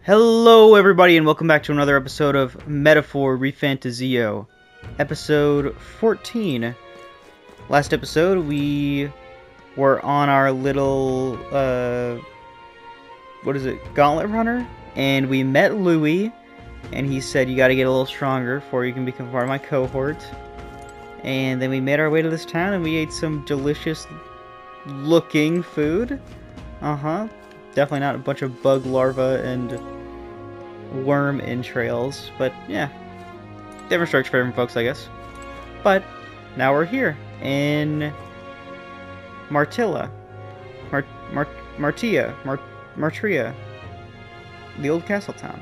Hello everybody and welcome back to another episode of Metaphor ReFantazio, episode 14. Last episode we were on our little, gauntlet runner, and we met Louis, and he said you gotta get a little stronger before you can become part of my cohort. And then we made our way to this town and we ate some delicious looking food. Definitely not a bunch of bug larvae and worm entrails, but yeah, different strokes for different folks, I guess. But now we're here in Martilla, Martria, the old castle town.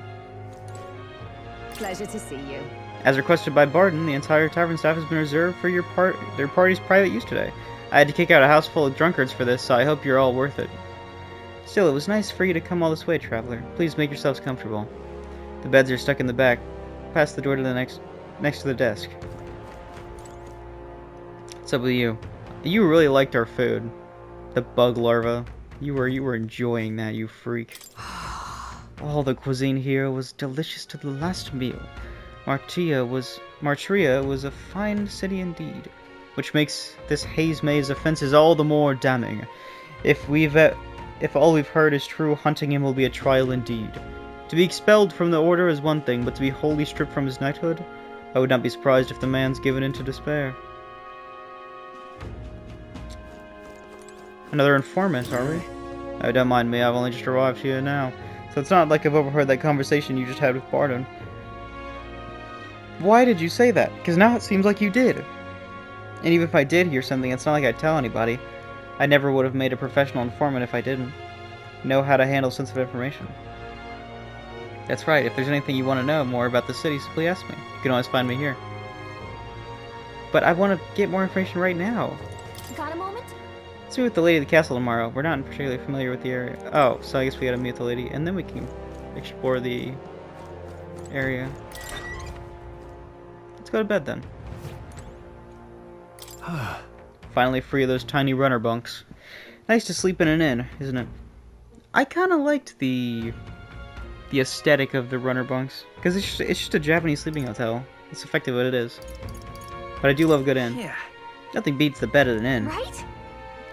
Pleasure to see you. As requested by Barden, the entire tavern staff has been reserved for their party's private use today. I had to kick out a house full of drunkards for this, so I hope you're all worth it. Still, it was nice for you to come all this way, traveler. Please make yourselves comfortable. The beds are stuck in the back, past the door to the next to the desk. What's up with you? You really liked our food. The bug larva. You were enjoying that, you freak. All the cuisine here was delicious to the last meal. Martria was a fine city indeed, which makes this haze maze of fences all the more damning. If all we've heard is true, hunting him will be a trial indeed. To be expelled from the order is one thing, but to be wholly stripped from his knighthood, I would not be surprised if the man's given in to despair. Another informant, are we? Oh, don't mind me, I've only just arrived here now. So it's not like I've overheard that conversation you just had with Barden. Why did you say that? Because now it seems like you did. And even if I did hear something, it's not like I'd tell anybody. I never would have made a professional informant if I didn't know how to handle sensitive information. That's right, if there's anything you want to know more about the city, simply ask me. You can always find me here. But I want to get more information right now. Got a moment? Let's meet with the lady of the castle tomorrow. We're not particularly familiar with the area. Oh, so I guess we gotta meet the lady, and then we can explore the area. Let's go to bed then. Finally free of those tiny runner bunks. Nice to sleep in an inn, isn't it? I kind of liked the aesthetic of the runner bunks, because it's just a Japanese sleeping hotel. That's effectively what it is. But I do love a good inn. Yeah. Nothing beats the bed at an inn. Right?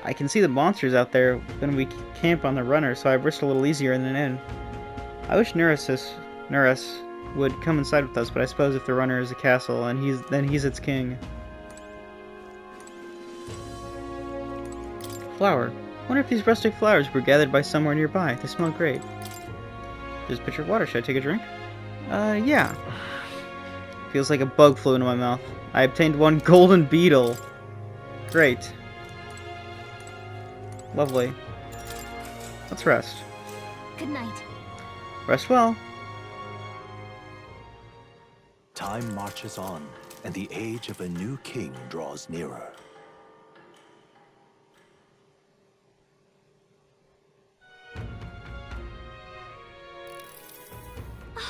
I can see the monsters out there when we camp on the runner, so I rest a little easier in an inn. I wish Nuris would come inside with us, but I suppose if the runner is a castle, and he's its king. Flower. Wonder if these rustic flowers were gathered by somewhere nearby. They smell great. There's a pitcher of water. Should I take a drink? Yeah. Feels like a bug flew into my mouth. I obtained one golden beetle. Great. Lovely. Let's rest. Good night. Rest well. Time marches on, and the age of a new king draws nearer.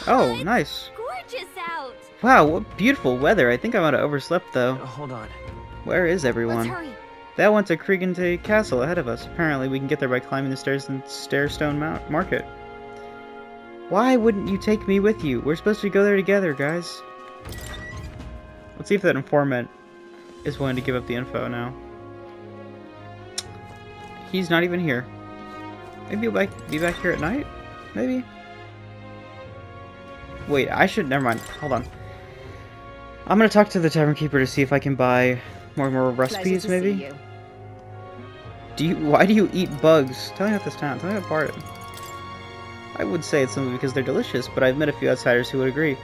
Oh, nice. Gorgeous out. Wow, what beautiful weather. I think I might have overslept, though. Hold on. Where is everyone? Let's hurry. That went to Kriegente Castle ahead of us. Apparently, we can get there by climbing the stairs in Stairstone Market. Why wouldn't you take me with you? We're supposed to go there together, guys. Let's see if that informant is willing to give up the info now. He's not even here. Maybe he'll be back here at night? Maybe? Wait, never mind. Hold on. I'm gonna talk to the tavern keeper to see if I can buy more recipes, maybe? Why do you eat bugs? Tell me about this town. Tell me about Barden. I would say it's simply because they're delicious, but I've met a few outsiders who would agree.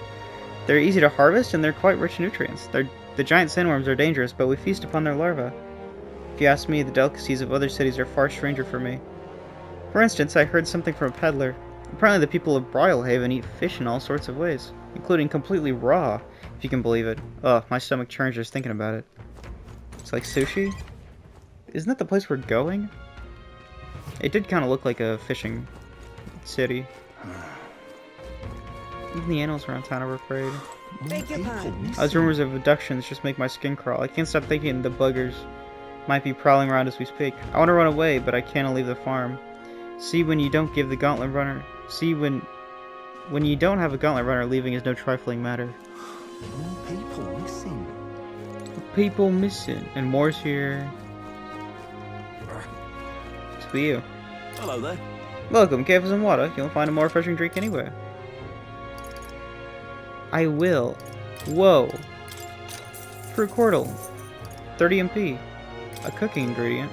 They're easy to harvest and they're quite rich in nutrients. The giant sandworms are dangerous, but we feast upon their larvae. If you ask me, the delicacies of other cities are far stranger for me. For instance, I heard something from a peddler. Apparently the people of Bridlehaven eat fish in all sorts of ways, including completely raw, if you can believe it. Ugh, my stomach churns just thinking about it. It's like sushi? Isn't that the place we're going? It did kind of look like a fishing city. Even the animals around town are afraid. Those rumors of abductions just make my skin crawl. I can't stop thinking the buggers might be prowling around as we speak. I want to run away, but I can't leave the farm. See when you don't give the gauntlet runner. See when When you don't have a gauntlet runner, leaving is no trifling matter. More people missing. People missing. And more's here. To be you. Hello there. Welcome, cave with some water. You'll find a more refreshing drink anywhere. I will. Whoa. Fruit cordial. 30 MP. A cooking ingredient.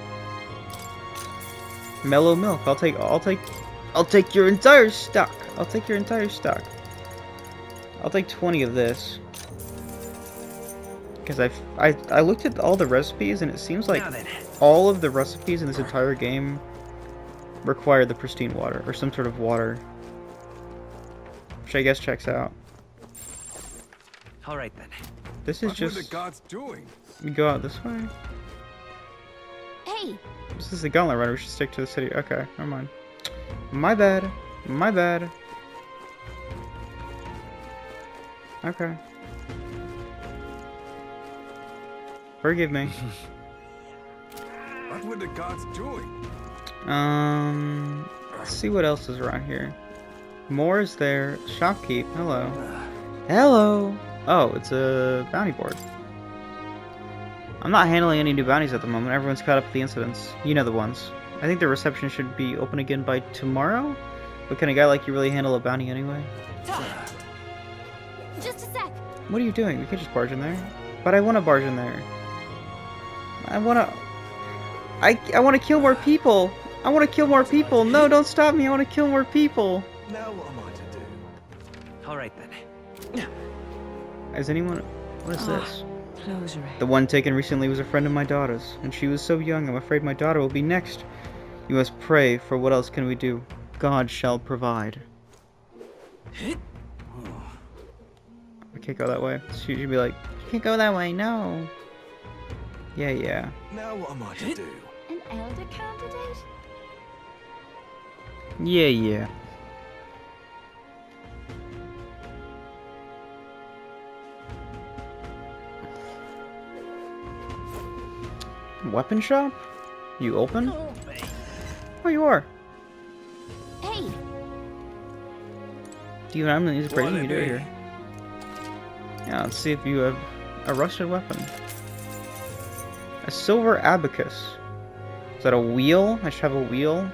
Mellow milk. I'll take your entire stock. I'll take your entire stock. I'll take 20 of this. Because I looked at all the recipes and it seems like all of the recipes in this entire game require the pristine water or some sort of water. Which I guess checks out. All right then. This is What just were the gods doing? we go out this way. Hey, This is the gauntlet runner. We should stick to the city. Okay, never mind. My bad. My bad. Okay. Forgive me. What were the gods doing? Let's see what else is around here. More is there. Shopkeep. Hello. Hello. Oh, it's a bounty board. I'm not handling any new bounties at the moment. Everyone's caught up with the incidents. You know the ones. I think the reception should be open again by tomorrow? But can a guy like you really handle a bounty anyway? just a sec. What are you doing? We could just barge in there. But I want to barge in there. I want to kill more people. I want to kill more people. No, don't stop me. I want to kill more people. Now what am I to do? All right then. Is anyone... What is this? Closure. The one taken recently was a friend of my daughter's, and she was so young, I'm afraid my daughter will be next. You must pray, for what else can we do? God shall provide. I can't go that way. She'd be like, you can't go that way, no. Yeah. Now what am I to do? An elder candidate? Yeah. Weapon shop? You open? Oh, you are. Hey, Do you have these What crazy it you do be? here? Yeah, let's see if you have a rusted weapon. A silver abacus. Is that a wheel? I should have a wheel.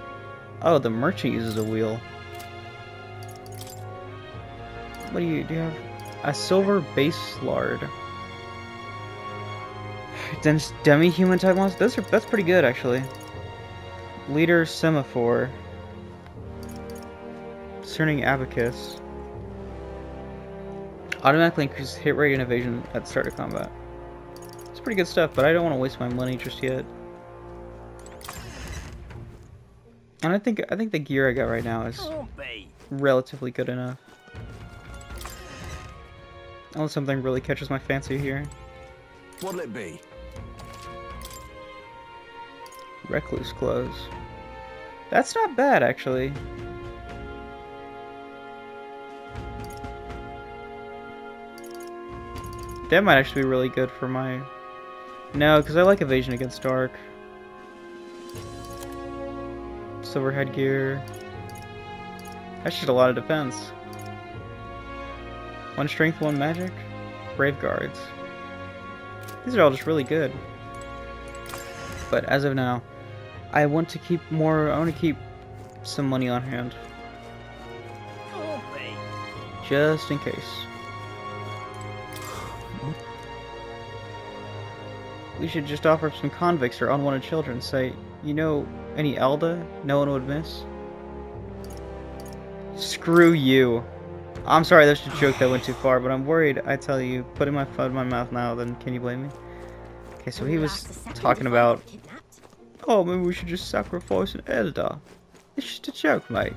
Oh, the merchant uses a wheel. What do you have? A silver base lard. Dense demi-human type monster. That's pretty good actually. Leader semaphore. Discerning abacus. Automatically increases hit rate and evasion at the start of combat. It's pretty good stuff, but I don't want to waste my money just yet. And I think the gear I got right now is relatively good enough. Unless something really catches my fancy here. What'll it be? Recluse clothes. That's not bad, actually. That might actually be really good for my... No, because I like evasion against dark. Silver headgear. That's just a lot of defense. 1 strength, 1 magic. Brave guards. These are all just really good. But as of now, I want to keep more. I want to keep some money on hand, just in case. We should just offer some convicts or unwanted children. Say, you know, any Elda no one would miss. Screw you. I'm sorry, that's a joke that went too far, but I'm worried. I tell you, putting my foot in my mouth now, then can you blame me? Okay, so he was talking about, oh, maybe we should just sacrifice an elder. It's just a joke, mate.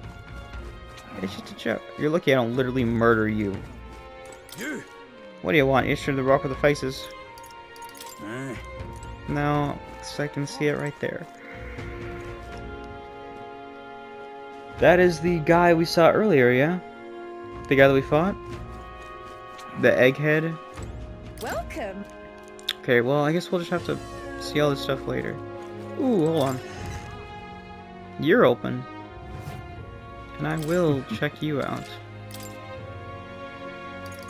It's just a joke. You're lucky I don't literally murder you. You. What do you want? Issue the rock with the faces. Eh. No, so I can see it right there. That is the guy we saw earlier, yeah? The guy that we fought? The egghead? Welcome. Okay, well, I guess we'll just have to see all this stuff later. Ooh, hold on. You're open. And I will check you out.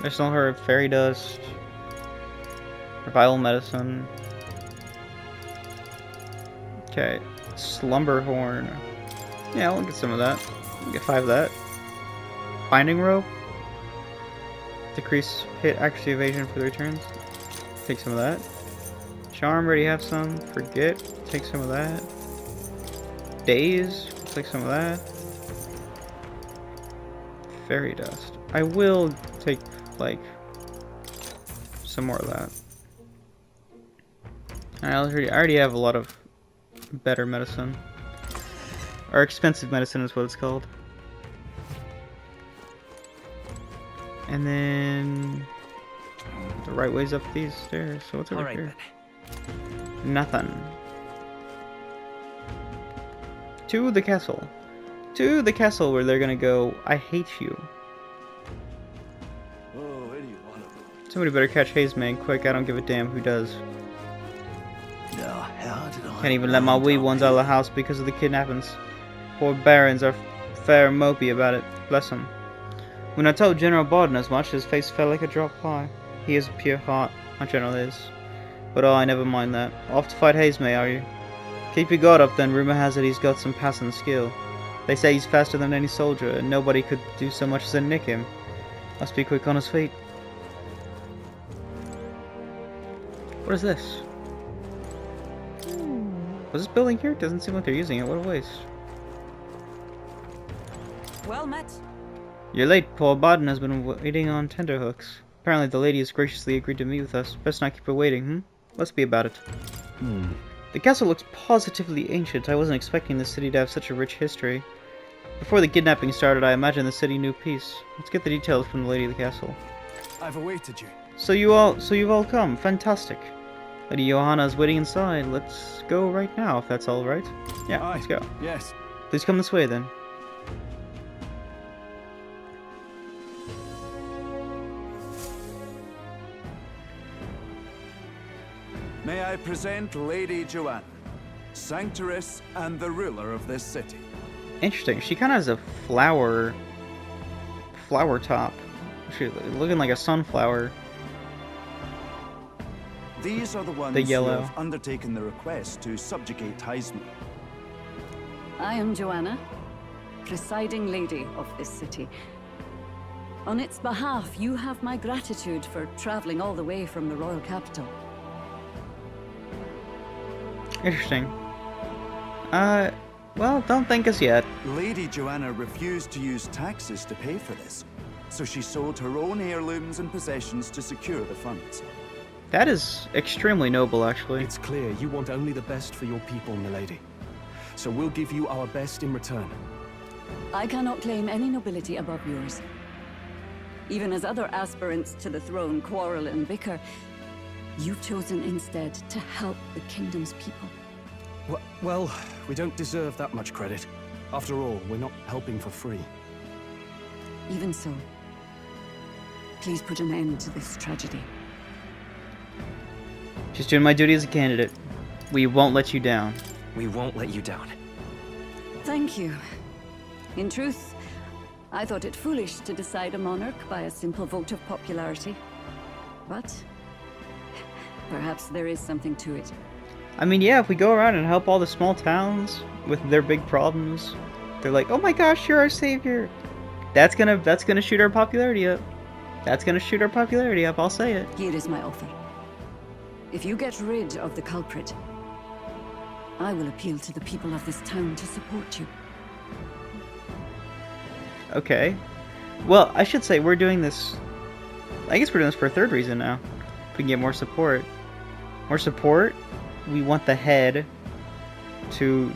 Medicinal herb, fairy dust, revival medicine. Okay, slumber horn. Yeah, we'll get some of that. We'll get 5 of that. Binding rope. Decrease hit accuracy evasion for the returns. Take some of that. Charm, already have some. Forget. Take some of that. Daze. Take some of that. Fairy dust. I will take, like, some more of that. I already have a lot of better medicine. Or expensive medicine is what it's called. And then the right way's up these stairs. So what's over All right here? then. Nothing. To the castle. To the castle where they're gonna go, I hate you. Oh, any one of them. Somebody better catch Hazeman quick, I don't give a damn who does. Now, how did I Can't even let my wind wee up ones out of the here? house because of the kidnappings. Poor barons are fair mopey about it, bless them. When I told General Borden as much, his face fell like a drop pie. He is a pure heart, my general is. But oh, I never mind that. Off to fight Hazemay, are you? Keep your guard up then, rumor has it he's got some passing skill. They say he's faster than any soldier, and nobody could do so much as nick him. Must be quick on his feet. What is this? Was this building here? Doesn't seem like they're using it, what a waste. Well met. You're late, poor Borden has been waiting on tenterhooks. Apparently the lady has graciously agreed to meet with us. Best not keep her waiting, Let's be about it. The castle looks positively ancient. I wasn't expecting the city to have such a rich history. Before the kidnapping started, I imagined the city knew peace. Let's get the details from the lady of the castle. I've awaited you. So you've all come. Fantastic. Lady Johanna is waiting inside. Let's go right now, if that's all right. Yeah, Aye. let's go. Yes. Please come this way, then. May I present Lady Joanna, Sanctoress and the ruler of this city. Interesting. She kind of has a flower top. She's looking like a sunflower. These are the ones The who yellow. have undertaken the request to subjugate Heisman. I am Joanna, presiding lady of this city. On its behalf, you have my gratitude for traveling all the way from the royal capital. Interesting. Well, don't thank us yet. Lady Joanna refused to use taxes to pay for this, so she sold her own heirlooms and possessions to secure the funds. That is extremely noble, actually. It's clear you want only the best for your people, milady. So we'll give you our best in return. I cannot claim any nobility above yours. Even as other aspirants to the throne quarrel and bicker, you've chosen instead to help the kingdom's people. Well, we don't deserve that much credit. After all, we're not helping for free. Even so, please put an end to this tragedy. Just doing my duty as a candidate. We won't let you down. We won't let you down. Thank you. In truth, I thought it foolish to decide a monarch by a simple vote of popularity. But perhaps there is something to it. I mean, yeah, if we go around and help all the small towns with their big problems, they're like, "Oh my gosh, you're our savior." That's gonna shoot our popularity up. That's gonna shoot our popularity up. I'll say it. Here is my offer. If you get rid of the culprit, I will appeal to the people of this town to support you. Okay. Well, I should say we're doing this. I guess we're doing this for a third reason now. If we can get more support. More support. We want the head to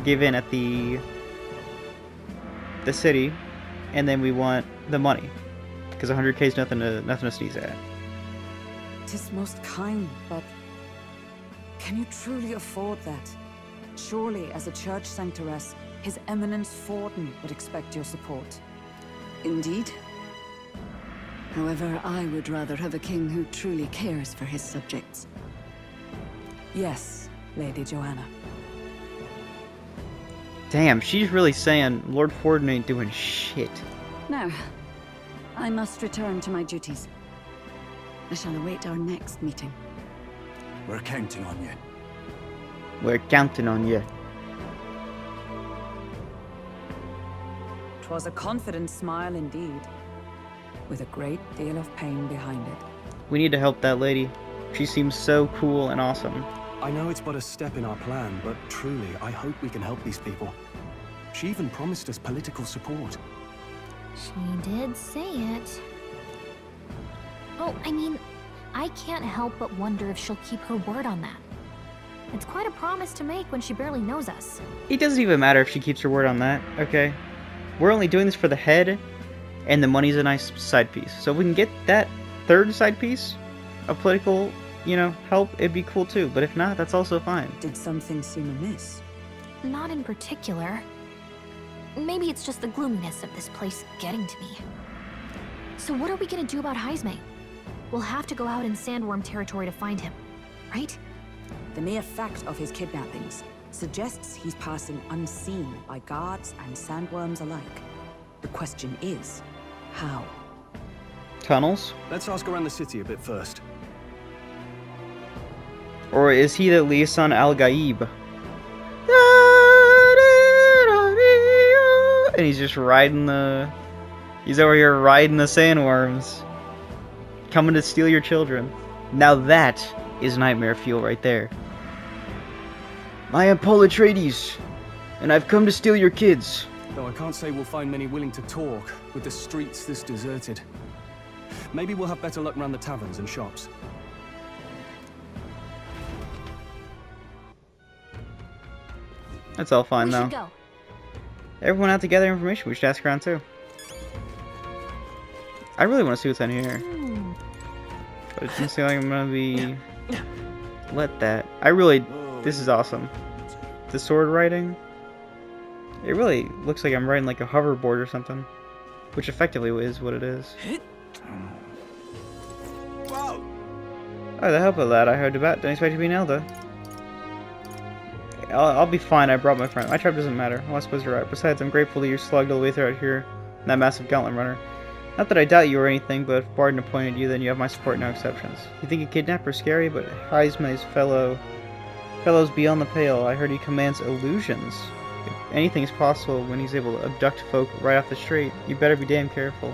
give in at the city, and then we want the money because 100k is nothing to sneeze at. 'Tis most kind, but can you truly afford that? Surely, as a church sanctoress, His Eminence Forden would expect your support. Indeed. However, I would rather have a king who truly cares for his subjects. Yes, Lady Joanna. Damn, she's really saying Lord Forden ain't doing shit. Now, I must return to my duties. I shall await our next meeting. We're counting on you. We're counting on you. 'Twas a confident smile indeed, with a great deal of pain behind it. We need to help that lady. She seems so cool and awesome. I know it's but a step in our plan, but truly, I hope we can help these people. She even promised us political support. She did say it. Oh, I mean, I can't help but wonder if she'll keep her word on that. It's quite a promise to make when she barely knows us. It doesn't even matter if she keeps her word on that, okay? We're only doing this for the head, and the money's a nice side piece. So if we can get that third side piece of political, you know, help, it'd be cool too. But if not, that's also fine. Did something seem amiss? Not in particular. Maybe it's just the gloominess of this place getting to me. So what are we gonna do about Heisme? We'll have to go out in Sandworm territory to find him, right? The mere fact of his kidnappings suggests he's passing unseen by guards and sandworms alike. The question is, how? Tunnels? Let's ask around the city a bit first. Or is he the liaison al-Gaib? And he's just riding the... He's over here riding the sandworms. Coming to steal your children. Now that is nightmare fuel right there. I am Paul Atreides, and I've come to steal your kids. Though I can't say we'll find many willing to talk with the streets this deserted. Maybe we'll have better luck around the taverns and shops. That's all fine We though. should go. Everyone out to gather information. We should ask around too. I really want to see what's in here. But it doesn't seem like I'm gonna be... Let that. I really... This is awesome. The sword riding. It really looks like I'm riding like a hoverboard or something. Which effectively is what it is. Oh, the help of that I heard about. Don't expect to be an elder. I'll be fine. I brought my friend. My tribe doesn't matter. I'm not supposed to ride. Besides, I'm grateful that you slugged all the way through out here. That massive gauntlet runner. Not that I doubt you or anything, but if Barden appointed you, then you have my support, no exceptions. You think a kidnapper's scary, but Heisme's fellow's beyond the pale. I heard he commands illusions. If anything's possible when he's able to abduct folk right off the street, you better be damn careful.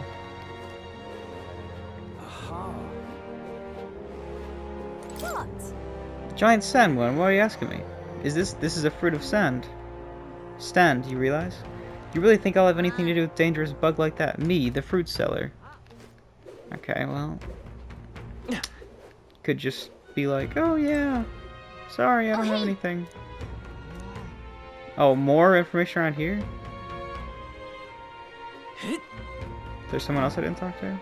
What? Giant sandworm, why are you asking me? This is a fruit of sand. Stand, you realize? You really think I'll have anything to do with a dangerous bug like that? Me, the fruit seller. Okay, well... Could just be like, oh yeah, sorry, I don't have anything. Oh, more information around here? There's someone else I didn't talk to?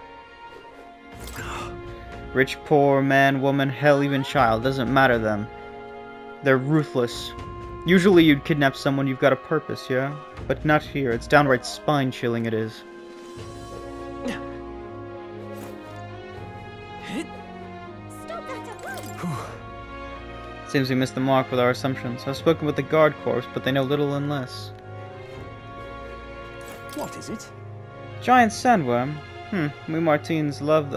Rich, poor, man, woman, hell, even child, doesn't matter them. They're ruthless. Usually you'd kidnap someone you've got a purpose, yeah? But not here, it's downright spine-chilling it is. Seems we missed the mark with our assumptions. I've spoken with the guard corps, but they know little and less. What is it? Giant sandworm? We Martines love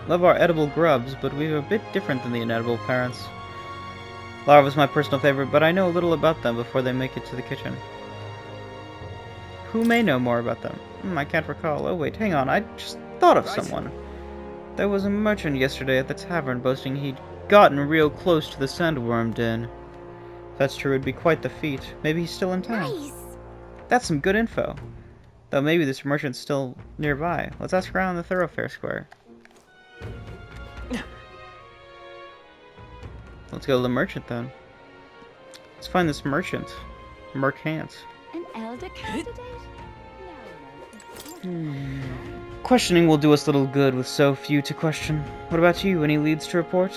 our edible grubs, but we're a bit different than the inedible parents. Larva's my personal favorite, but I know a little about them before they make it to the kitchen. Who may know more about them? I can't recall. Oh wait, hang on, I just thought of someone. There was a merchant yesterday at the tavern boasting he'd gotten real close to the sandworm den. If that's true, it'd be quite the feat. Maybe he's still in town. Nice. That's some good info. Though maybe this merchant's still nearby. Let's ask around the thoroughfare square. Let's go to the merchant then. Let's find this merchant. Mercant. An elder candidate? Questioning will do us little good with so few to question. What about you? Any leads to report?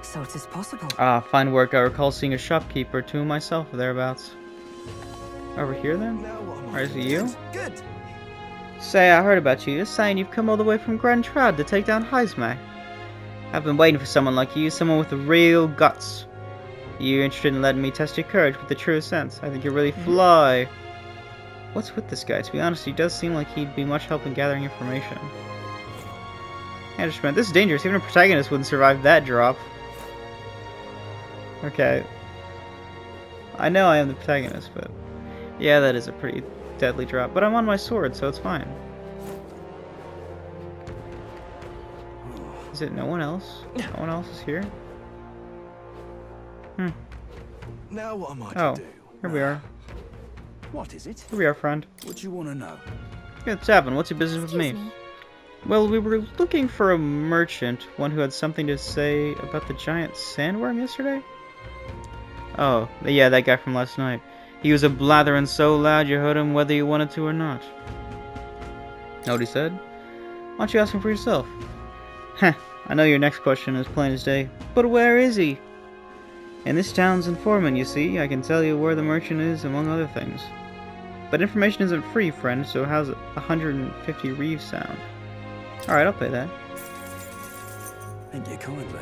So it is possible. Ah, fine work. I recall seeing a shopkeeper, to myself, or thereabouts. Over here then? Or is it you? Good. Say, I heard about you. You're saying you've come all the way from Grand Trad to take down Heisme. I've been waiting for someone like you, someone with the real guts. You're interested in letting me test your courage with the true sense. I think you really fly. What's with this guy? To be honest, he does seem like he'd be much help in gathering information. I just meant, this is dangerous. Even a protagonist wouldn't survive that drop. Okay. I know I am the protagonist, but... yeah, that is a pretty deadly drop. But I'm on my sword, so it's fine. Is it no one else? No one else is here? Hmm. Now what am I Oh, to do? here we are. What is it? Here we are, friend. What do you want to know? Yeah, what's happened? What's your business with me? Excuse me. Well, we were looking for a merchant, one who had something to say about the giant sandworm yesterday? Oh, yeah, that guy from last night. He was a blathering so loud you heard him whether you wanted to or not. Know what he said? Why don't you ask him for yourself? Heh, I know your next question is plain as day, but where is he? In this town's informant, you see. I can tell you where the merchant is, among other things. But information isn't free, friend, so how's 150 reeves sound? Alright, I'll pay that. Thank you kindly.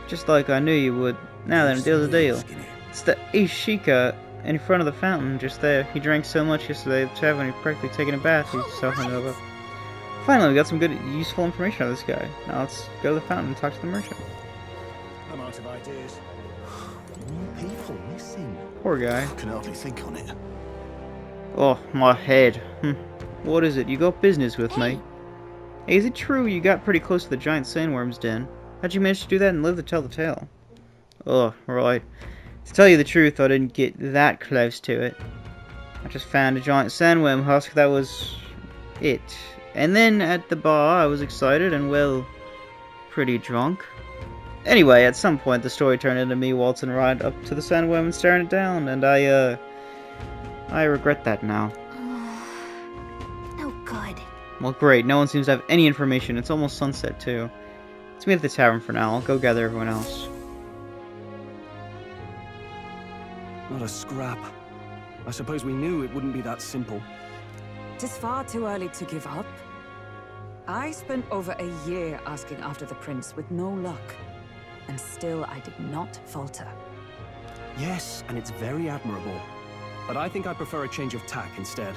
Just like I knew you would. Now then, deal's a deal. It's the Ishika in front of the fountain, just there. He drank so much yesterday at the tavern, he practically taken a bath. He's so hungover. Finally, we got some good, useful information out of this guy. Now let's go to the fountain and talk to the merchant. I'm out of ideas. New people missing. Poor guy. I can hardly think on it. Oh, my head. What is it? You got business with me? Hey, is it true you got pretty close to the giant sandworm's den? How'd you manage to do that and live to tell the tale? Oh, right. To tell you the truth, I didn't get that close to it. I just found a giant sandworm husk, that was it. And then at the bar, I was excited and, well, pretty drunk. Anyway, at some point, the story turned into me waltzing right up to the sandworm and staring it down, and I regret that now. No good. Well, great. No one seems to have any information. It's almost sunset, too. Let's meet at the tavern for now. I'll go gather everyone else. Not a scrap. I suppose we knew it wouldn't be that simple. Tis far too early to give up. I spent over a year asking after the prince with no luck. And still I did not falter. Yes, and it's very admirable. But I think I prefer a change of tack instead.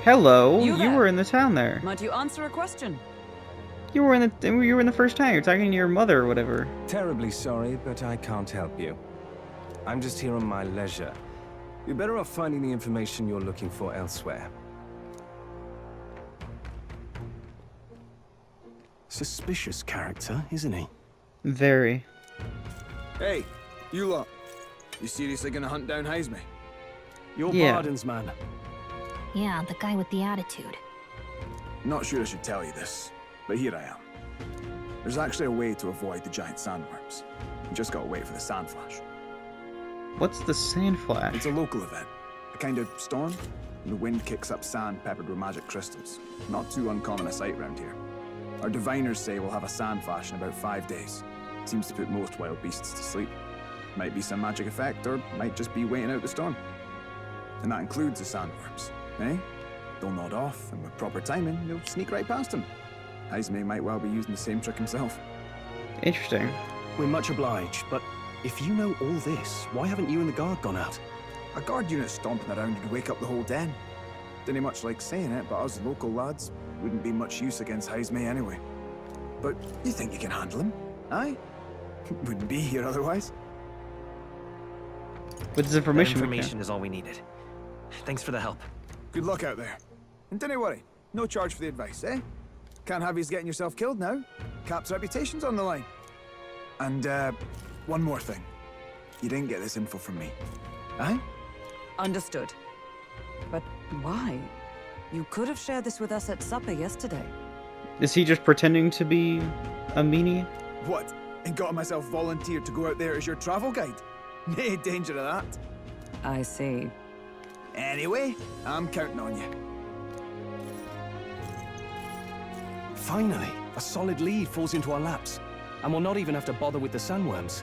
Hello, You you there? were in the town there. Might you answer a question? You were in the first town. You're talking to your mother or whatever. Terribly sorry, but I can't help you. I'm just here on my leisure. You're better off finding the information you're looking for elsewhere. Suspicious character, isn't he? Very. Hey, you lot. You seriously gonna hunt down Heisme? Your Yeah. pardons, man. Yeah, the guy with the attitude. Not sure I should tell you this, but here I am. There's actually a way to avoid the giant sandworms. You just gotta wait for the sand flash. What's the sand flash? It's a local event. A kind of storm. And the wind kicks up sand peppered with magic crystals. Not too uncommon a sight around here. Our diviners say we'll have a sand flash in about 5 days. Seems to put most wild beasts to sleep. Might be some magic effect, or might just be waiting out the storm. And that includes the sandworms, eh? They'll nod off, and with proper timing, you'll sneak right past them. Heisme might well be using the same trick himself. Interesting. We're much obliged, but if you know all this, why haven't you and the guard gone out? A guard unit stomping around would wake up the whole den. Didn't much like saying it, but us local lads wouldn't be much use against Heisme anyway. But you think you can handle him? Aye? Wouldn't be here otherwise. With this That information, information is all we needed. Thanks for the help. Good luck out there. And don't worry, no charge for the advice, eh? Can't have yous getting yourself killed now. Cap's reputation's on the line. And, one more thing. You didn't get this info from me. Aye? Understood. But why? You could have shared this with us at supper yesterday. is he just pretending to be a meanie? What? And got myself volunteered to go out there as your travel guide? Nay danger of that. I see. Anyway, I'm counting on you. Finally, a solid lead falls into our laps. And we'll not even have to bother with the sandworms.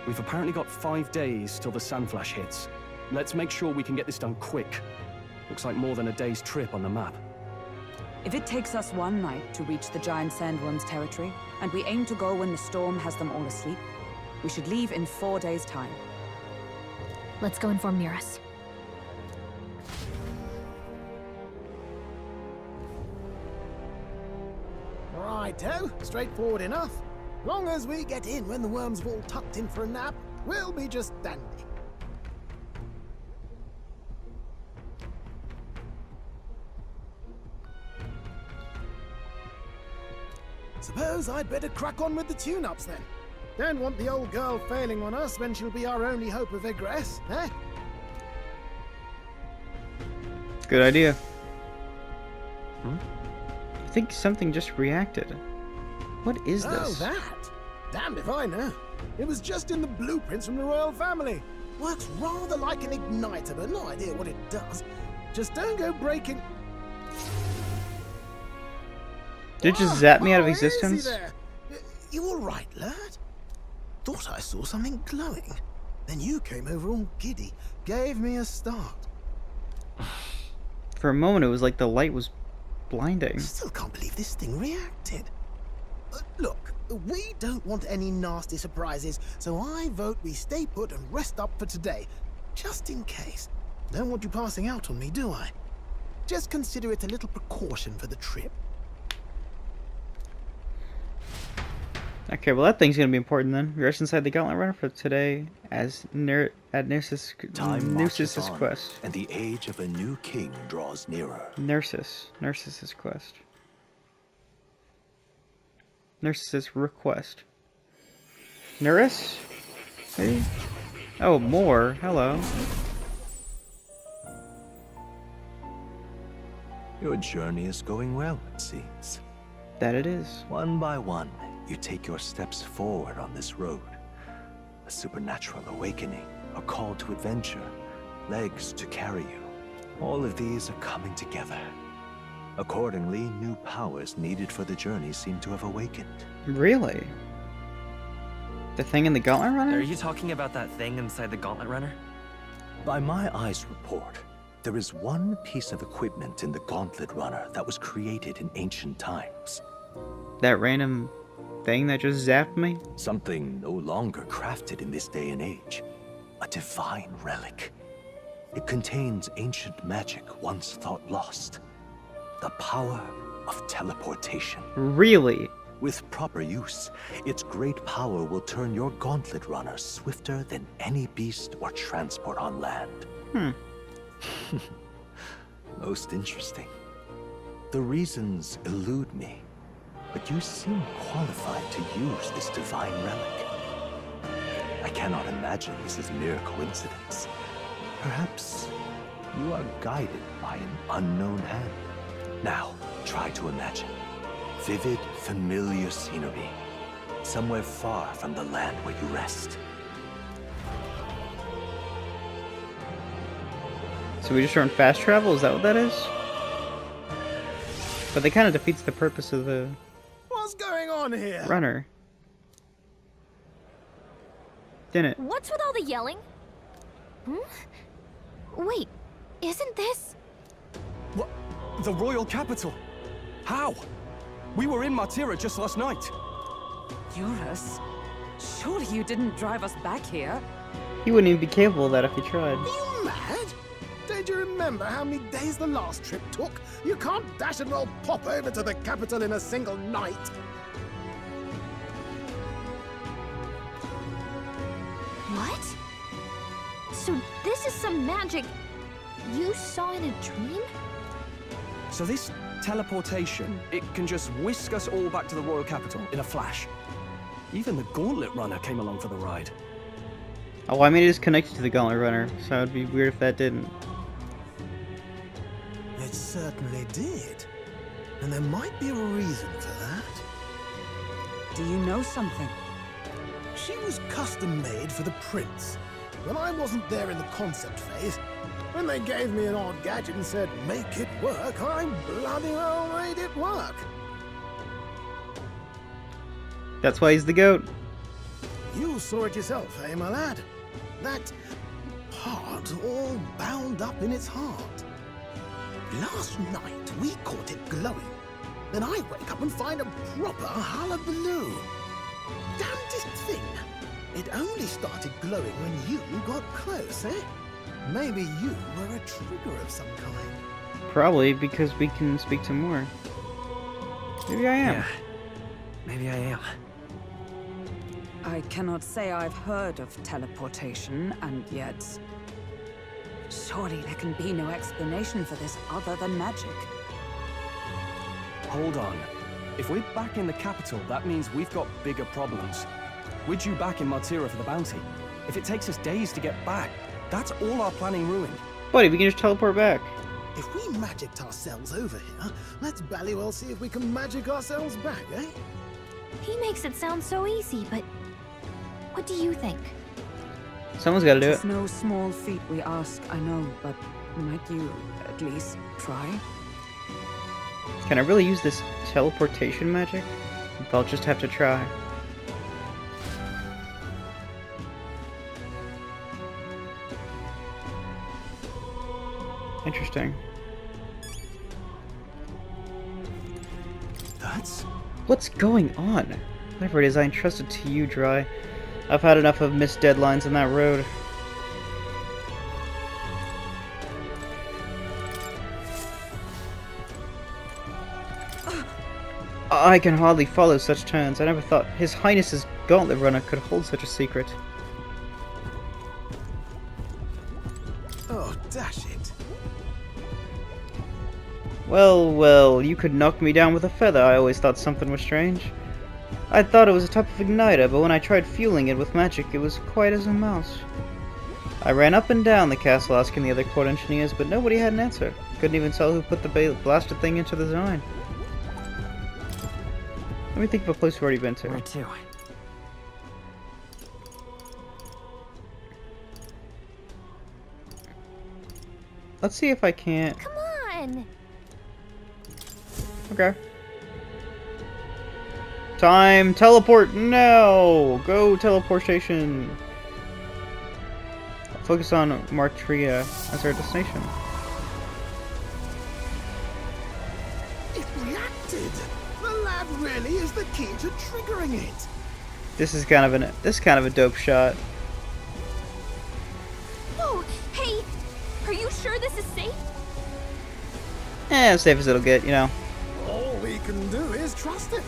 We've apparently got 5 days till the sand flash hits. Let's make sure we can get this done quick. Looks like more than a day's trip on the map. If it takes us one night to reach the giant sandworm's territory, and we aim to go when the storm has them all asleep, we should leave in 4 days' time. Let's go inform Miras. Righto, straightforward enough. Long as we get in when the worms have all tucked in for a nap, we'll be just dandy. Suppose I'd better crack on with the tune-ups then. Don't want the old girl failing on us when she'll be our only hope of egress, eh? Good idea. I think something just reacted. What is this? Oh, that? Damned if I know. It was just in the blueprints from the royal family. Works rather like an igniter, but no idea what it does. Just don't go breaking... Did it just zap me out of easy existence? there. You all right, lad? Thought I saw something glowing. Then you came over all giddy, gave me a start. For a moment, it was like the light was blinding. Still can't believe this thing reacted. Look, we don't want any nasty surprises, so I vote we stay put and rest up for today. Just in case. Don't want you passing out on me, do I? Just consider it a little precaution for the trip. Okay, well that thing's gonna be important then. Rest inside the Gauntlet Runner for today as at Nurse's quest. And the age of a new king draws nearer. Nurse's quest. Nurse's request. Nurse? Maybe? Oh, more. Hello. Your journey is going well, it seems. That it is. One by one, you take your steps forward on this road. A supernatural awakening, a call to adventure, legs to carry you. All of these are coming together. Accordingly, new powers needed for the journey seem to have awakened. Really? The thing in the Gauntlet Runner? Are you talking about that thing inside the Gauntlet Runner? By my eyes report, there is one piece of equipment in the Gauntlet Runner that was created in ancient times. That random thing that just zapped me? Something no longer crafted in this day and age. A divine relic. It contains ancient magic once thought lost. The power of teleportation. Really? With proper use, its great power will turn your Gauntlet Runner swifter than any beast or transport on land. Most interesting. The reasons elude me, but you seem qualified to use this divine relic. I cannot imagine this is mere coincidence. Perhaps you are guided by an unknown hand. Now, try to imagine. Vivid, familiar scenery. Somewhere far from the land where you rest. So we just run fast travel? Is that what that is? But that kind of defeats the purpose of the... What's going on here? Runner. Didn't it? What's with all the yelling? Wait, isn't this... What? The royal capital? How? We were in Martira just last night. Eurus? Surely you didn't drive us back here? He wouldn't even be capable of that if he tried. Are you mad? Don't you remember how many days the last trip took? You can't dash and roll pop over to the capital in a single night. What? So this is some magic you saw in a dream? So this teleportation, it can just whisk us all back to the royal capital in a flash. Even the Gauntlet Runner came along for the ride. Oh, I mean, it is connected to the Gauntlet Runner, so it would be weird if that didn't. It certainly did. And there might be a reason for that. Do you know something? She was custom made for the prince. When I wasn't there in the concept phase, when they gave me an odd gadget and said, make it work, I bloody well made it work. That's why he's the goat. You saw it yourself, eh, my lad? That part all bound up in its heart. Last night, we caught it glowing. Then I wake up and find a proper hullabaloo. Damnedest thing. It only started glowing when you got close, eh? Maybe you were a trigger of some kind. Probably because we can speak to more. Maybe I am. Yeah, Maybe I am. I cannot say I've heard of teleportation, and yet... surely there can be no explanation for this other than magic. Hold on. If we're back in the capital, that means we've got bigger problems. We're due back in Martira for the bounty. If it takes us days to get back, that's all our planning ruined. Buddy, we can just teleport back. If we magicked ourselves over here, let's ballywell see if we can magic ourselves back, eh? He makes it sound so easy, but what do you think? Someone's gotta do it. It's no small feat we ask, I know, but might you at least try? Can I really use this teleportation magic? I'll just have to try. Interesting. That's... What's going on? Whatever it is, I entrusted to you, Dry. I've had enough of missed deadlines on that road. I can hardly follow such turns. I never thought His Highness's Gauntlet Runner could hold such a secret. Oh, dash it. Well, well, you could knock me down with a feather. I always thought something was strange. I thought it was a type of igniter, but when I tried fueling it with magic, it was quiet as a mouse. I ran up and down the castle asking the other court engineers, but nobody had an answer. Couldn't even tell who put the blasted thing into the design. Let me think of a place we've already been to. Where to? Let's see if I can't... Come on! Okay. Time! Teleport now! Go teleportation! Focus on Martria as our destination. It reacted! The lad really is the key to triggering it! This is kind of a dope shot. Whoa! Hey! Are you sure this is safe? As safe as it'll get, you know. All we can do is trust him.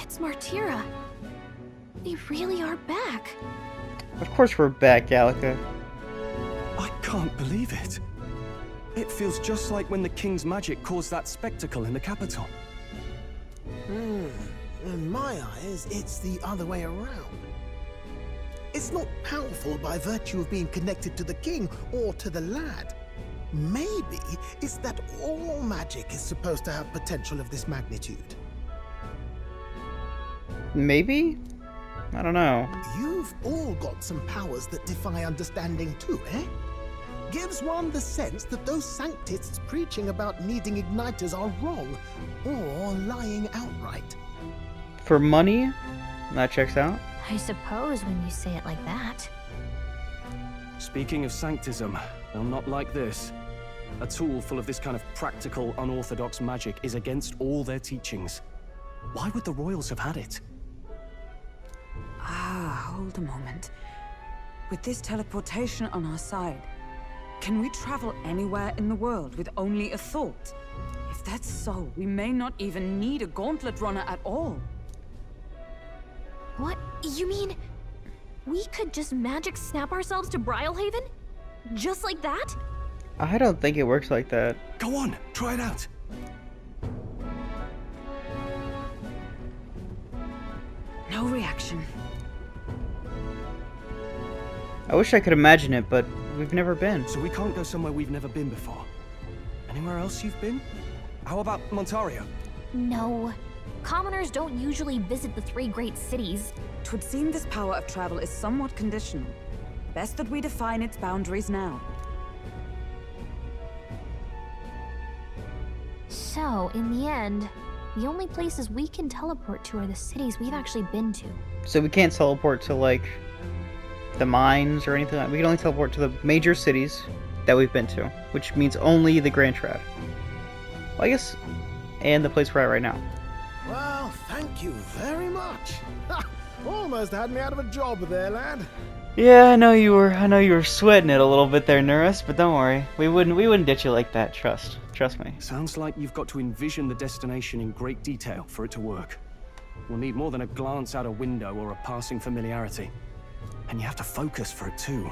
It's Martira. They really are back. Of course we're back, Gallica. I can't believe it. It feels just like when the King's magic caused that spectacle in the capital. In my eyes, it's the other way around. It's not powerful by virtue of being connected to the king or to the lad. Maybe it's that all magic is supposed to have potential of this magnitude. Maybe? I don't know. You've all got some powers that defy understanding too, eh? Gives one the sense that those sanctists preaching about needing igniters are wrong, or lying outright. For money? That checks out. I suppose when you say it like that. Speaking of sanctism, they'll not like this. A tool full of this kind of practical, unorthodox magic is against all their teachings. Why would the royals have had it? Ah, hold a moment. With this teleportation on our side, can we travel anywhere in the world with only a thought? If that's so, we may not even need a gauntlet runner at all. What? You mean we could just magic snap ourselves to Brylehaven? Just like that? I don't think it works like that. Go on, try it out. No reaction. I wish I could imagine it, but we've never been. So we can't go somewhere we've never been before. Anywhere else you've been? How about Montario? No. Commoners don't usually visit the 3 great cities. 'Twould seem this power of travel is somewhat conditional. Best that we define its boundaries now. So, in the end, the only places we can teleport to are the cities we've actually been to. So we can't teleport to, like, the mines or anything like that. We can only teleport to the major cities that we've been to, which means only the Grand Trad. Well, I guess, and the place we're at right now. Well, thank you very much. Ha! Almost had me out of a job there, lad. Yeah, I know you were sweating it a little bit there, Nurse, but don't worry. We wouldn't ditch you like that, trust me. Sounds like you've got to envision the destination in great detail for it to work. We'll need more than a glance out a window or a passing familiarity. And you have to focus for it too.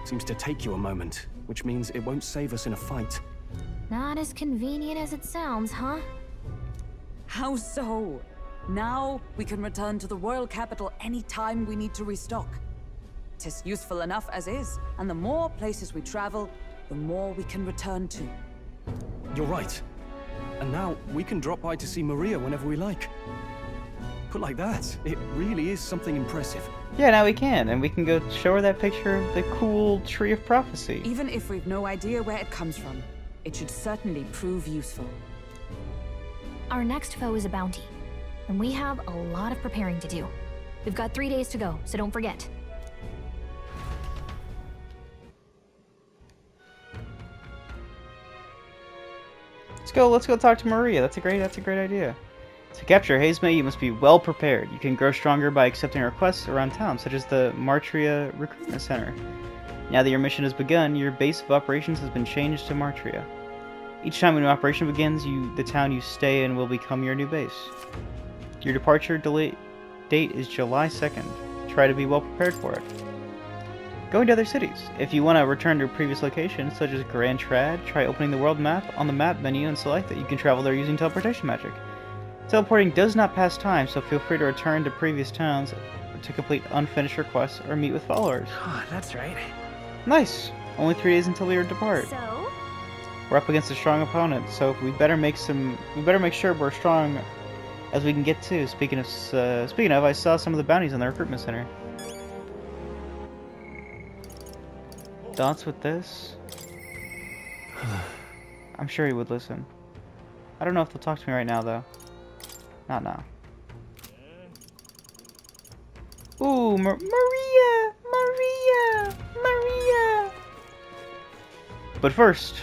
Seems to take you a moment, which means it won't save us in a fight. Not as convenient as it sounds, huh? How so? Now we can return to the royal capital any time we need to restock. 'Tis useful enough as is, and the more places we travel, the more we can return to. You're right. And now we can drop by to see Maria whenever we like. Put like that, it really is something impressive. Yeah, now we can, and we can go show her that picture of the cool Tree of Prophecy. Even if we've no idea where it comes from, it should certainly prove useful. Our next foe is a bounty, and we have a lot of preparing to do. We've got 3 days to go, so don't forget. Let's go talk to Maria. That's a great idea. To capture Hazemay, you must be well prepared. You can grow stronger by accepting requests around town, such as the Martria Recruitment Center. Now that your mission has begun, your base of operations has been changed to Martria. Each time a new operation begins, the town you stay in will become your new base. Your departure date is July 2nd. Try to be well prepared for it. Going to other cities. If you want to return to a previous location, such as Grand Trad, try opening the world map on the map menu and select that you can travel there using teleportation magic. Teleporting does not pass time, so feel free to return to previous towns to complete unfinished requests or meet with followers. Oh, that's right. Nice! Only 3 days until we depart. So? We're up against a strong opponent, so we better make sure we're strong as we can get to. Speaking of, I saw some of the bounties on the recruitment center. Dots with this? I'm sure he would listen. I don't know if they'll talk to me right now, though. Not now. Ooh, Maria! But first,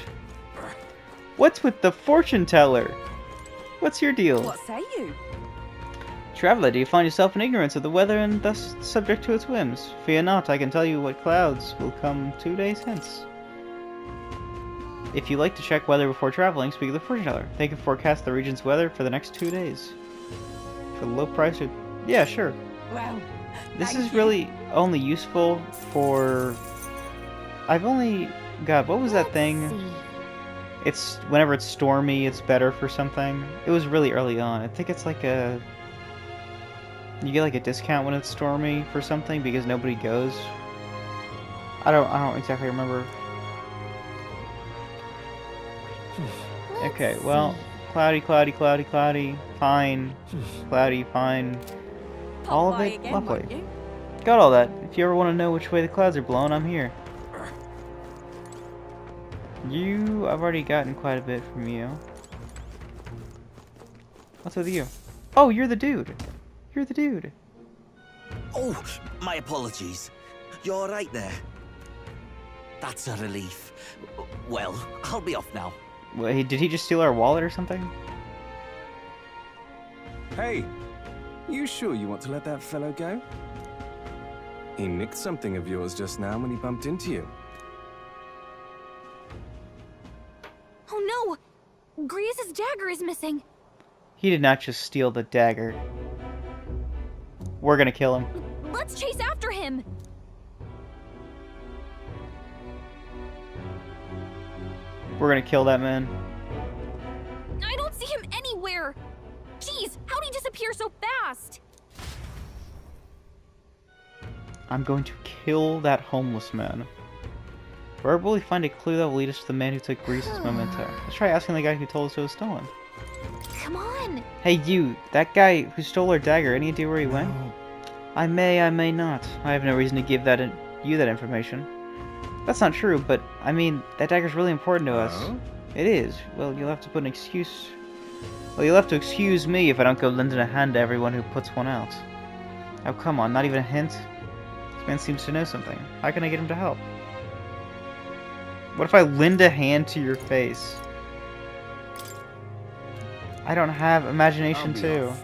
what's with the fortune teller? What's your deal? What say you? Traveler, do you find yourself in ignorance of the weather and thus subject to its whims? Fear not, I can tell you what clouds will come 2 days hence. If you like to check weather before traveling, speak to the fortune teller. They can forecast the region's weather for the next 2 days. For the low price, yeah, sure. Well, this is really only useful for... I've only got... What was that thing? It's... Whenever it's stormy, it's better for something. It was really early on. I think it's like a... You get like a discount when it's stormy for something because nobody goes. I don't exactly remember. Okay, well, cloudy, fine, cloudy, fine. All of it, lovely. Got all that. If you ever want to know which way the clouds are blowing, I'm here. I've already gotten quite a bit from you. What's with you? Oh, you're the dude. You're the dude. Oh, my apologies. You're right there. That's a relief. Well, I'll be off now. Wait, did he just steal our wallet or something? Hey, you sure you want to let that fellow go? He nicked something of yours just now when he bumped into you. Oh no! Grievous' dagger is missing! He did not just steal the dagger. We're gonna kill him. Let's chase after him! We're gonna kill that man. I don't see him anywhere! Jeez, how'd he disappear so fast? I'm going to kill that homeless man. Where will we find a clue that will lead us to the man who took Grease's memento? Let's try asking the guy who told us it was stolen. Come on! Hey you, that guy who stole our dagger, any idea where he went? I may not. I have no reason to give you that information. That's not true, but, I mean, that dagger's really important to us. It is. Well, you'll have to put an excuse... Well, you'll have to excuse me if I don't go lending a hand to everyone who puts one out. Oh, come on, not even a hint? This man seems to know something. How can I get him to help? What if I lend a hand to your face? I don't have imagination I'll be 2. off.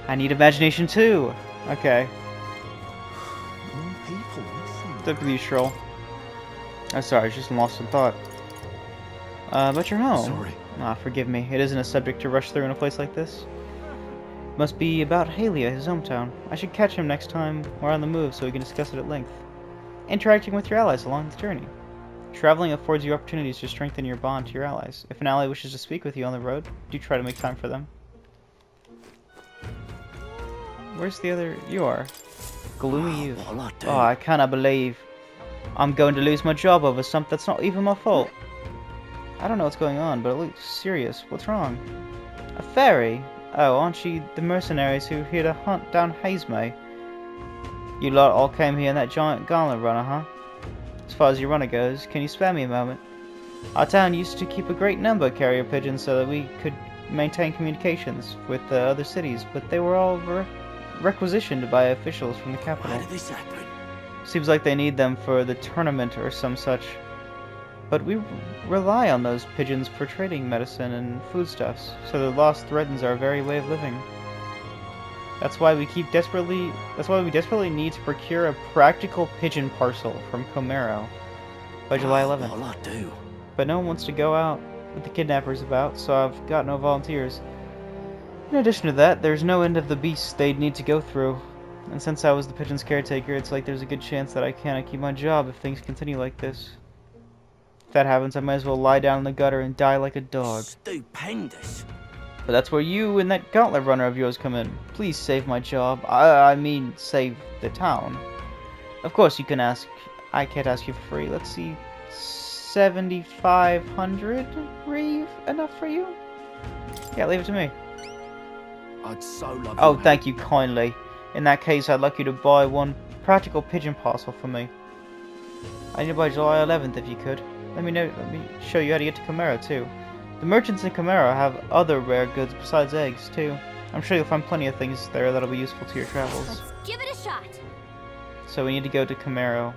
I need imagination 2. Okay. More people missing. W troll. Oh, sorry, I just lost in thought. But you're home. Sorry. Ah, forgive me. It isn't a subject to rush through in a place like this. Must be about Halia, his hometown. I should catch him next time we're on the move so we can discuss it at length. Interacting with your allies along the journey. Traveling affords you opportunities to strengthen your bond to your allies. If an ally wishes to speak with you on the road, do try to make time for them. Where's the other... You are. Gloomy you. Oh, I cannot believe I'm going to lose my job over something that's not even my fault. I don't know what's going on, but it looks serious. What's wrong? A fairy? Oh, aren't she the mercenaries who are here to hunt down Hazemay? You lot all came here in that giant gauntlet runner, huh? As far as your runner goes, can you spare me a moment? Our town used to keep a great number of carrier pigeons so that we could maintain communications with the other cities, but they were all requisitioned by officials from the capital. Why did this happen? Seems like they need them for the tournament or some such. But we rely on those pigeons for trading medicine and foodstuffs, so the loss threatens our very way of living. That's why we desperately need to procure a practical pigeon parcel from Comero by July 11th. What'll I do? But no one wants to go out with the kidnappers about, so I've got no volunteers. In addition to that, there's no end of the beasts they'd need to go through. And since I was the pigeon's caretaker, it's like there's a good chance that I can't keep my job if things continue like this. If that happens, I might as well lie down in the gutter and die like a dog. Stupendous. But that's where you and that gauntlet runner of yours come in. Please save my job. I mean, save the town. Of course you can ask. I can't ask you for free. Let's see. 7,500 Reeve enough for you? Yeah, leave it to me. I'd so love Oh, you, thank you kindly. In that case, I'd like you to buy one practical pigeon parcel for me. I need it by July 11th if you could. Let me show you how to get to Comero too. The merchants in Comero have other rare goods besides eggs too. I'm sure you'll find plenty of things there that'll be useful to your travels. Let's give it a shot. So we need to go to Comero.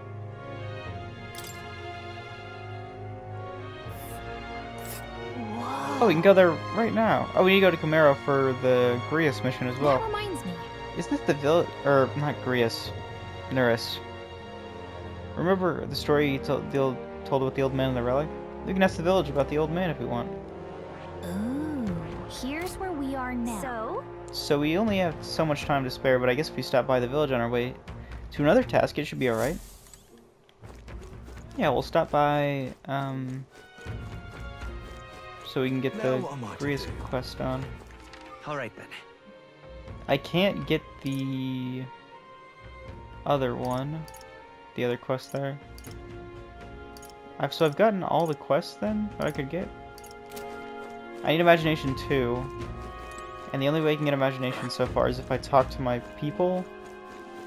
Whoa. Oh, we can go there right now. Oh, we need to go to Comero for the Grius mission as well. That reminds me. Isn't this the village, or not Grius, Nuris? Remember the story you told about the old man and the relic? We can ask the village about the old man if we want. Ooh, here's where we are now. So we only have so much time to spare, but I guess if we stop by the village on our way to another task, it should be alright. Yeah, we'll stop by, so we can get the Grius quest on. Alright then. I can't get the other one, the other quest there. So I've gotten all the quests then that I could get. I need imagination 2, and the only way I can get imagination so far is if I talk to my people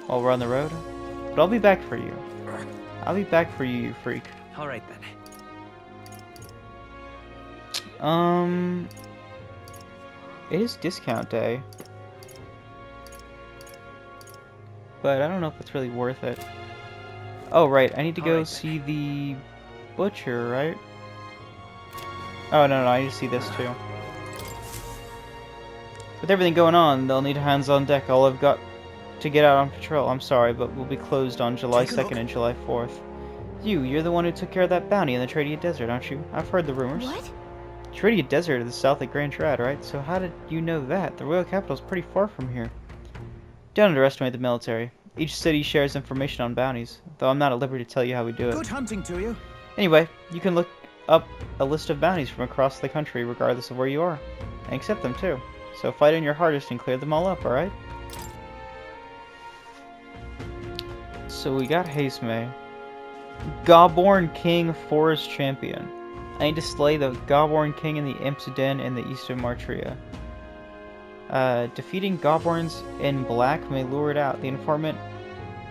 while we're on the road. But I'll be back for you. I'll be back for you, you freak. Alright then. It is discount day. But I don't know if it's really worth it. Oh, right, I need to go see the butcher, right? Oh, no, I need to see this too. With everything going on, they'll need hands on deck. All I've got to get out on patrol. I'm sorry, but we'll be closed on July 2nd and July 4th. You're the one who took care of that bounty in the Tradia Desert, aren't you? I've heard the rumors. What? Tradia Desert is south of Grand Trad, right? So how did you know that? The royal capital's pretty far from here. Don't underestimate the military. Each city shares information on bounties, though I'm not at liberty to tell you how we do it. Good hunting to you. Anyway, you can look up a list of bounties from across the country regardless of where you are, and accept them too. So fight in your hardest and clear them all up, alright? So we got Hazemay. Gawborn King Forest Champion. I need to slay the Gawborn King in the Imp's Den in the east of Martria. Defeating Gawborns in black may lure it out. The informant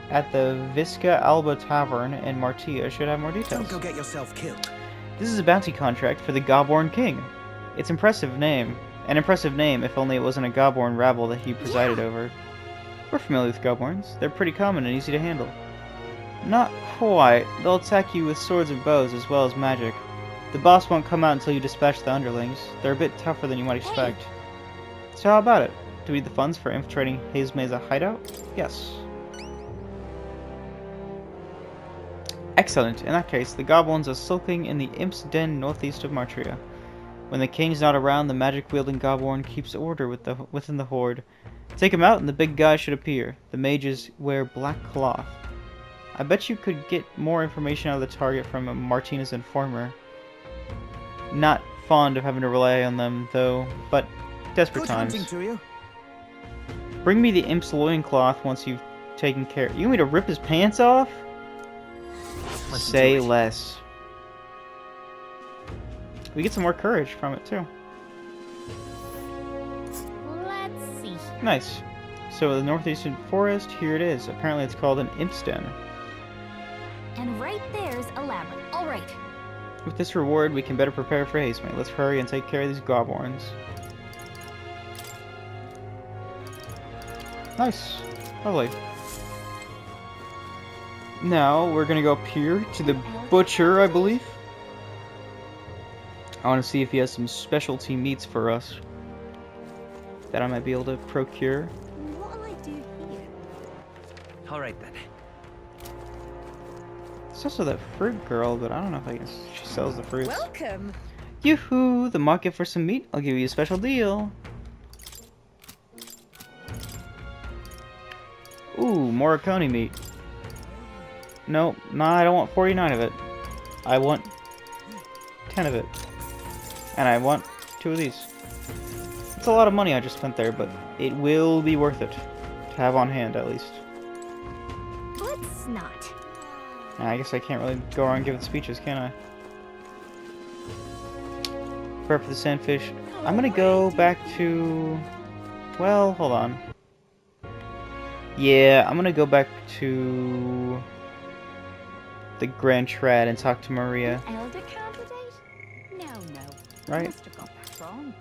at the Visca Alba Tavern in Martia should have more details. Don't go get yourself killed. This is a bounty contract for the Gawborn King. It's an impressive name, if only it wasn't a Gawborn rabble that he presided over. We're familiar with Gawborns. They're pretty common and easy to handle. Not quite. They'll attack you with swords and bows as well as magic. The boss won't come out until you dispatch the underlings. They're a bit tougher than you might expect. So how about it? Do we need the funds for infiltrating Hazema's hideout? Yes. Excellent. In that case, the goblins are sulking in the Imp's Den northeast of Martria. When the king's not around, the magic-wielding goblin keeps order within the horde. Take him out and the big guy should appear. The mages wear black cloth. I bet you could get more information out of the target from Martina's informer. Not fond of having to rely on them, though, but desperate Good times. hunting to you. Bring me the Imp's loincloth once you've taken care. You want me to rip his pants off? Let's Say do it. less. We get some more courage from it, too. Let's see. Nice. So the northeastern forest, here it is. Apparently it's called an Imp's Den. And right there's a labyrinth. All right. With this reward, we can better prepare for Hazemate. Let's hurry and take care of these goblins. Nice. Lovely. Now, we're gonna go up here to the butcher, I believe. I want to see if he has some specialty meats for us that I might be able to procure. What'll I do here? All right then. There's also that fruit girl, but I don't know if I can. She sells the fruits. Welcome. Yoo-hoo! The market for some meat. I'll give you a special deal. Ooh, Morricone meat. Nope, I don't want 49 of it. I want 10 of it. And I want 2 of these. It's a lot of money I just spent there, but it will be worth it. To have on hand, at least. Let's not. I guess I can't really go around giving speeches, can I? Prep for the sandfish. I'm gonna go back to... Well, hold on. Yeah, I'm gonna go back to... the Grand Trad and talk to Maria. Elder candidate? No. Right? Must have got that wrong.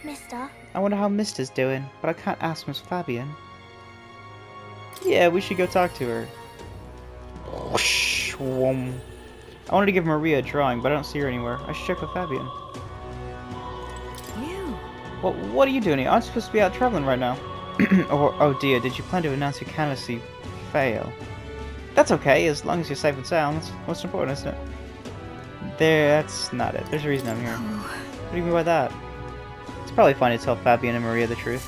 Mister. I wonder how Mister's doing, but I can't ask Miss Fabian. Yeah, we should go talk to her. Whoosh, whoom. I wanted to give Maria a drawing, but I don't see her anywhere. I should check with Fabian. You? Well, what are you doing here? I'm supposed to be out traveling right now. Oh dear, did you plan to announce your candidacy fail? That's okay, as long as you're safe and sound. That's most important, isn't it? That's not it. There's a reason I'm here. What do you mean by that? It's probably fine to tell Fabian and Maria the truth.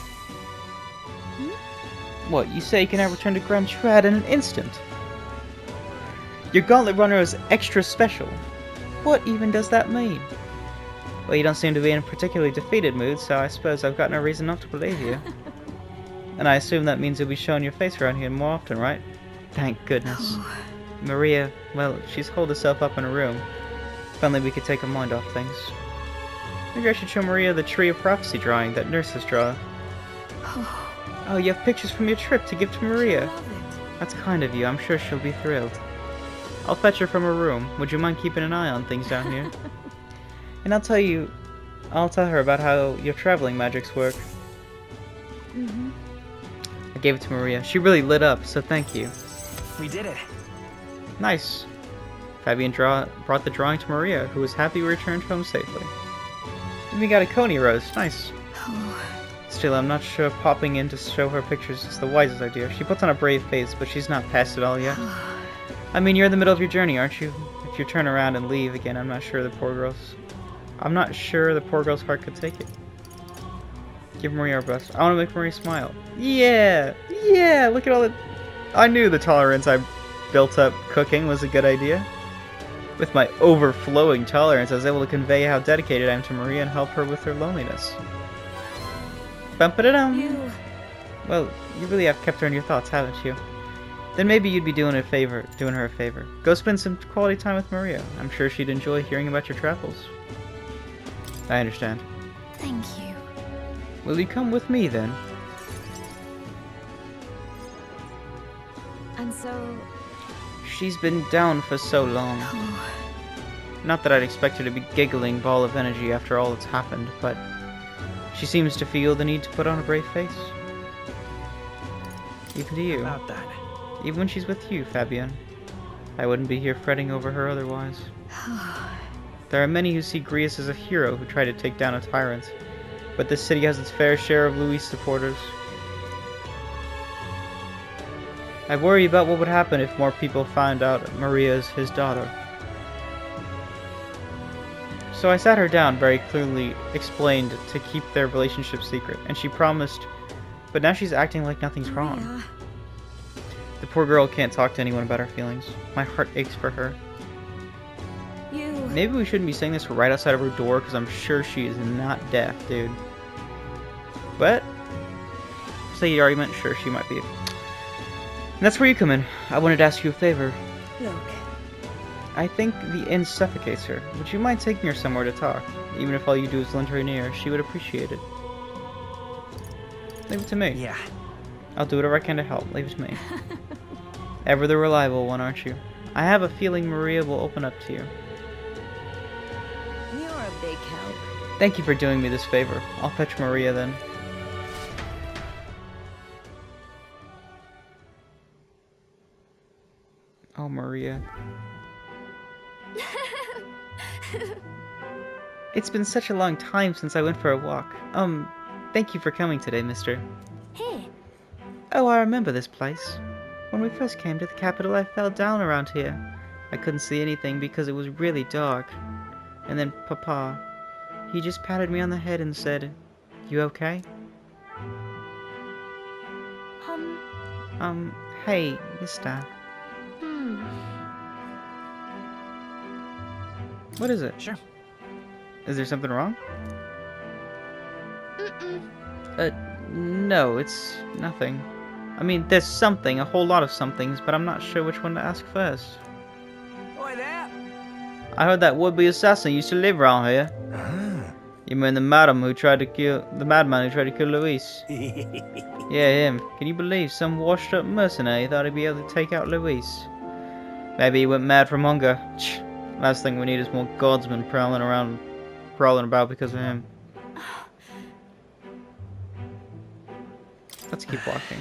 What, you say you can now return to Grand Trad in an instant? Your gauntlet runner is extra special. What even does that mean? Well, you don't seem to be in a particularly defeated mood, so I suppose I've got no reason not to believe you. And I assume that means you'll be showing your face around here more often, right? Thank goodness. Maria, well, she's holed herself up in a room. If only we could take her mind off things. Maybe I should show Maria the Tree of Prophecy drawing that nurses draw. Oh, you have pictures from your trip to give to Maria. That's kind of you. I'm sure she'll be thrilled. I'll fetch her from her room. Would you mind keeping an eye on things down here? And I'll tell her about how your traveling magics work. I gave it to Maria. She really lit up, so thank you. We did it. Nice. Fabian brought the drawing to Maria, who was happy we returned home safely. And we got a coney roast. Nice. Still, I'm not sure popping in to show her pictures is the wisest idea. She puts on a brave face, but she's not past it all yet. I mean, you're in the middle of your journey, aren't you? If you turn around and leave again, I'm not sure the poor girl's heart could take it. Give Maria our best. I want to make Maria smile. Yeah! Yeah! Look at all the... I knew the tolerance I built up cooking was a good idea. With my overflowing tolerance, I was able to convey how dedicated I am to Maria and help her with her loneliness. Bump-a-da-dum! Well, you really have kept her in your thoughts, haven't you? Then maybe you'd be doing her a favor. Go spend some quality time with Maria. I'm sure she'd enjoy hearing about your travels. I understand. Thank you. Will you come with me, then? And so... She's been down for so long. Not that I'd expect her to be a giggling ball of energy after all that's happened, but... she seems to feel the need to put on a brave face. Even to you. About that. Even when she's with you, Fabian. I wouldn't be here fretting over her otherwise. There are many who see Grius as a hero who try to take down a tyrant, but this city has its fair share of Louis supporters. I worry about what would happen if more people found out Maria is his daughter. So I sat her down, very clearly explained to keep their relationship secret, and she promised, but now she's acting like nothing's wrong. The poor girl can't talk to anyone about her feelings. My heart aches for her. Maybe we shouldn't be saying this right outside of her door, because I'm sure she is not deaf, dude. But, say the argument, sure, she might be. And that's where you come in. I wanted to ask you a favor. Look. I think the inn suffocates her. Would you mind taking her somewhere to talk? Even if all you do is lend her an ear, she would appreciate it. Leave it to me. Yeah. I'll do whatever I can to help. Leave it to me. Ever the reliable one, aren't you? I have a feeling Maria will open up to you. You're a big help. Thank you for doing me this favor. I'll fetch Maria then. Oh, Maria. It's been such a long time since I went for a walk. Thank you for coming today, mister. Hey. Oh, I remember this place. When we first came to the capital, I fell down around here. I couldn't see anything because it was really dark. And then Papa, he just patted me on the head and said, "You okay?" Hey, mister. What is it? Sure. Is there something wrong? No, it's nothing. I mean, there's something, a whole lot of somethings, but I'm not sure which one to ask first. Oi there! I heard that would-be assassin used to live around here. You mean the madman who tried to kill Luis? Yeah, him. Can you believe some washed-up mercenary thought he'd be able to take out Luis? Maybe he went mad from hunger. Last thing we need is more guardsmen prowling about because of him. Let's keep walking.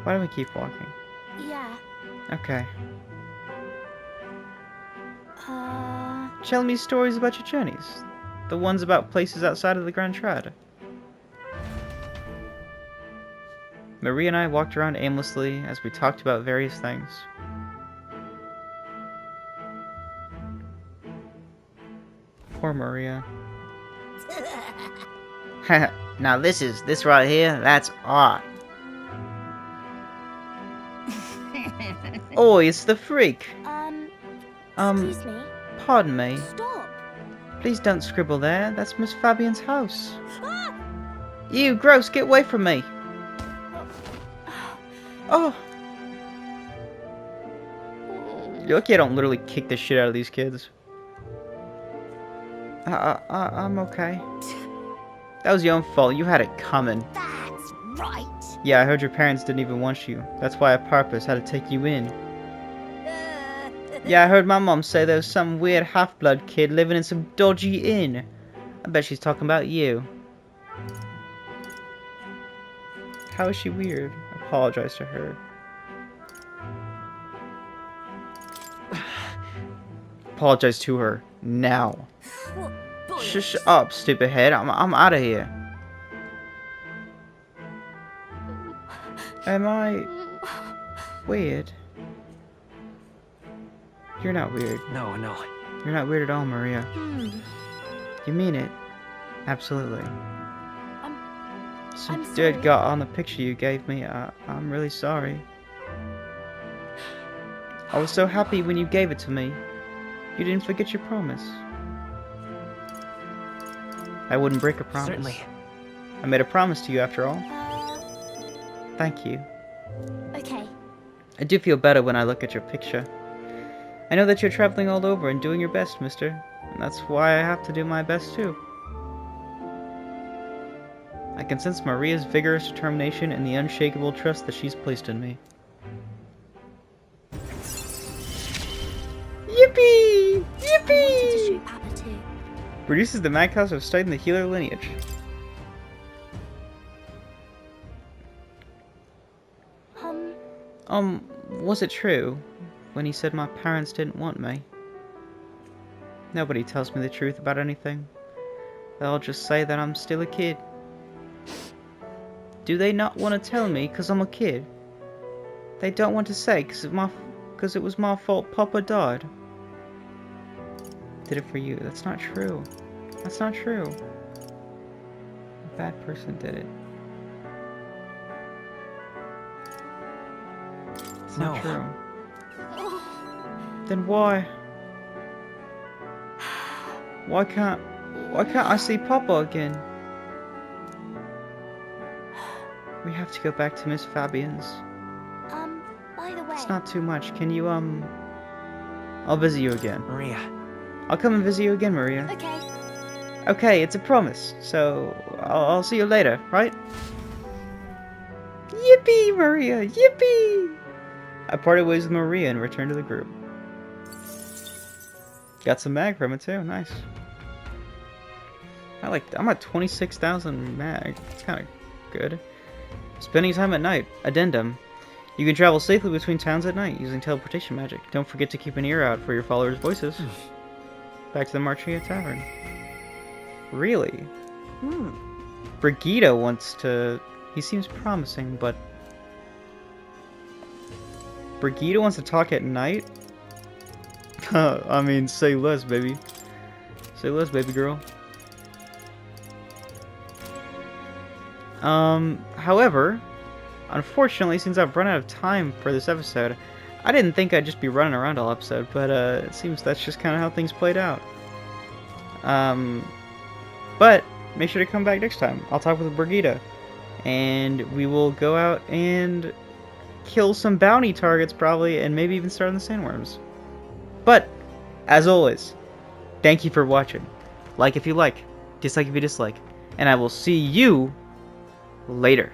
Why don't we keep walking? Yeah. Okay. Tell me stories about your journeys. The ones about places outside of the Grand Trad. Marie and I walked around aimlessly as we talked about various things. Poor Maria. Now this right here, that's art. Oh, it's the freak. Excuse me. Pardon me. Stop. Please don't scribble there. That's Miss Fabian's house. You, gross, get away from me. Oh. You're lucky I don't literally kick the shit out of these kids. I'm okay. That was your own fault. You had it coming. That's right. Yeah, I heard your parents didn't even want you. That's why I purpose had to take you in. Yeah, I heard my mom say there was some weird half-blood kid living in some dodgy inn. I bet she's talking about you. How is she weird? Apologize to her. Apologize to her now. Shut up, stupid head. I'm out of here. Am I weird? You're not weird. No. You're not weird at all, Maria. You mean it? Absolutely. Some dirt got on the picture you gave me. I'm really sorry. I was so happy when you gave it to me. You didn't forget your promise. I wouldn't break a promise. Certainly. I made a promise to you after all. Thank you. Okay. I do feel better when I look at your picture. I know that you're traveling all over and doing your best, mister. And that's why I have to do my best too. I can sense Maria's vigorous determination and the unshakable trust that she's placed in me. Yippee! Yippee! Produces the Madhouse of studying the healer lineage. Was it true when he said my parents didn't want me? Nobody tells me the truth about anything. They'll just say that I'm still a kid. Do they not want to tell me because I'm a kid? They don't want to say because it was my fault Papa died. Did it for you. That's not true. That's not true. A bad person did it. It's not true. Then why? Why can't I see Papa again? We have to go back to Miss Fabian's. By the way... It's not too much. Can you, I'll visit you again. Maria. I'll come and visit you again, Maria. Okay. Okay, it's a promise. So, I'll see you later, right? Yippee, Maria! Yippee! I parted ways with Maria and returned to the group. Got some mag from it too. Nice. I'm at 26,000 mag. It's kind of good. Spending time at night. Addendum. You can travel safely between towns at night using teleportation magic. Don't forget to keep an ear out for your followers' voices. Back to the Marchia Tavern. Really? Brigida wants to... He seems promising, but... Brigida wants to talk at night? I mean, say less, baby. Say less, baby girl. However, unfortunately, since I've run out of time for this episode, I didn't think I'd just be running around all episode, but it seems that's just kind of how things played out. But make sure to come back next time. I'll talk with Brigida, and we will go out and kill some bounty targets probably, and maybe even start on the sandworms. But, as always, thank you for watching. Like if you like, dislike if you dislike, and I will see you later.